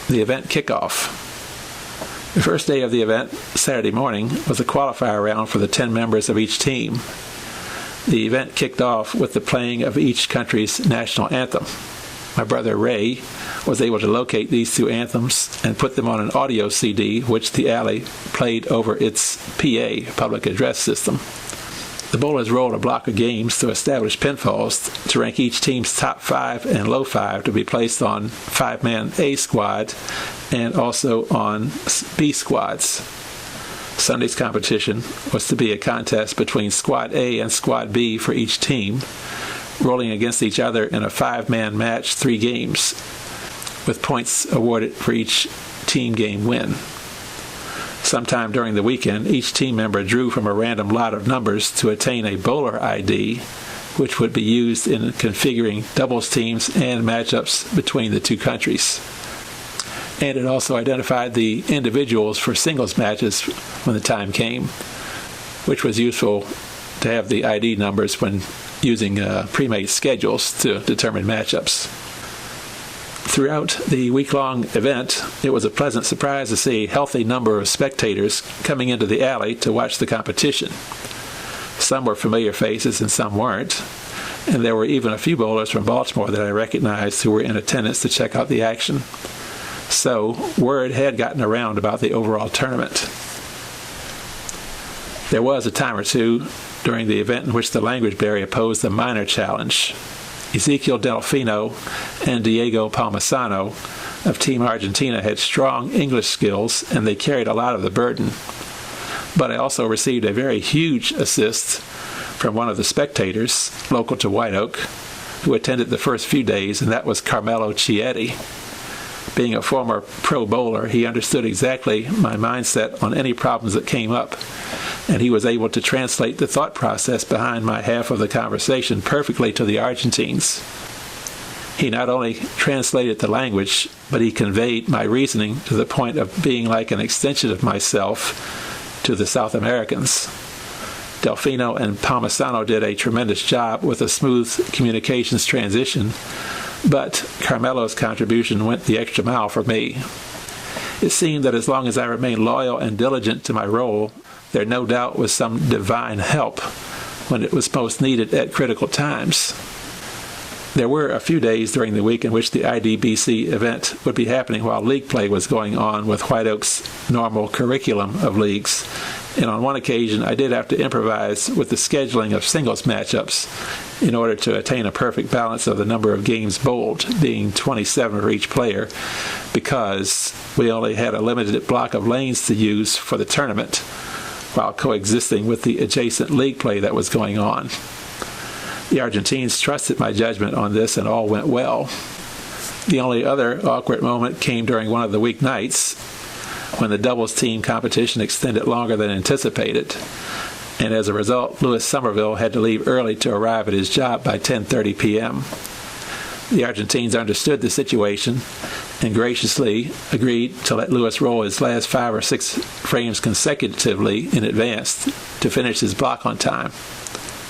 the event kickoff. The first day of the event, Saturday morning, was a qualifier round for the 10 members of each team. The event kicked off with the playing of each country's national anthem. My brother Ray was able to locate these two anthems and put them on an audio CD, which the alley played over its PA, public address system. The bowlers rolled a block of games to establish pinfalls to rank each team's top 5 and low 5 to be placed on 5-man A squad and also on B squads. Sunday's competition was to be a contest between Squad A and Squad B for each team, rolling against each other in a 5-man match 3 games, with points awarded for each team game win. Sometime during the weekend, each team member drew from a random lot of numbers to attain a bowler ID, which would be used in configuring doubles teams and matchups between the two countries. And it also identified the individuals for singles matches when the time came, which was useful to have the ID numbers when using pre-made schedules to determine matchups. Throughout the week-long event, it was a pleasant surprise to see a healthy number of spectators coming into the alley to watch the competition. Some were familiar faces and some weren't, and there were even a few bowlers from Baltimore that I recognized who were in attendance to check out the action. So, word had gotten around about the overall tournament. There was a time or two during the event in which the language barrier posed a minor challenge. Ezekiel Delfino and Diego Palmisano of Team Argentina had strong English skills, and they carried a lot of the burden. But I also received a very huge assist from one of the spectators, local to White Oak, who attended the first few days, and that was Carmelo Chieti. Being a former pro bowler, he understood exactly my mindset on any problems that came up, and he was able to translate the thought process behind my half of the conversation perfectly to the Argentines. He not only translated the language, but he conveyed my reasoning to the point of being like an extension of myself to the South Americans. Delfino and Palmisano did a tremendous job with a smooth communications transition, but Carmelo's contribution went the extra mile for me. It seemed that as long as I remained loyal and diligent to my role, there no doubt was some divine help when it was most needed at critical times. There were a few days during the week in which the IDBC event would be happening while league play was going on with White Oak's normal curriculum of leagues, and on one occasion I did have to improvise with the scheduling of singles matchups in order to attain a perfect balance of the number of games bowled, being 27 for each player, because we only had a limited block of lanes to use for the tournament, while coexisting with the adjacent league play that was going on. The Argentines trusted my judgment on this, and all went well. The only other awkward moment came during one of the weeknights, when the doubles team competition extended longer than anticipated, and as a result, Louis Somerville had to leave early to arrive at his job by 10:30 p.m. The Argentines understood the situation and graciously agreed to let Louis roll his last 5 or 6 frames consecutively in advance to finish his block on time.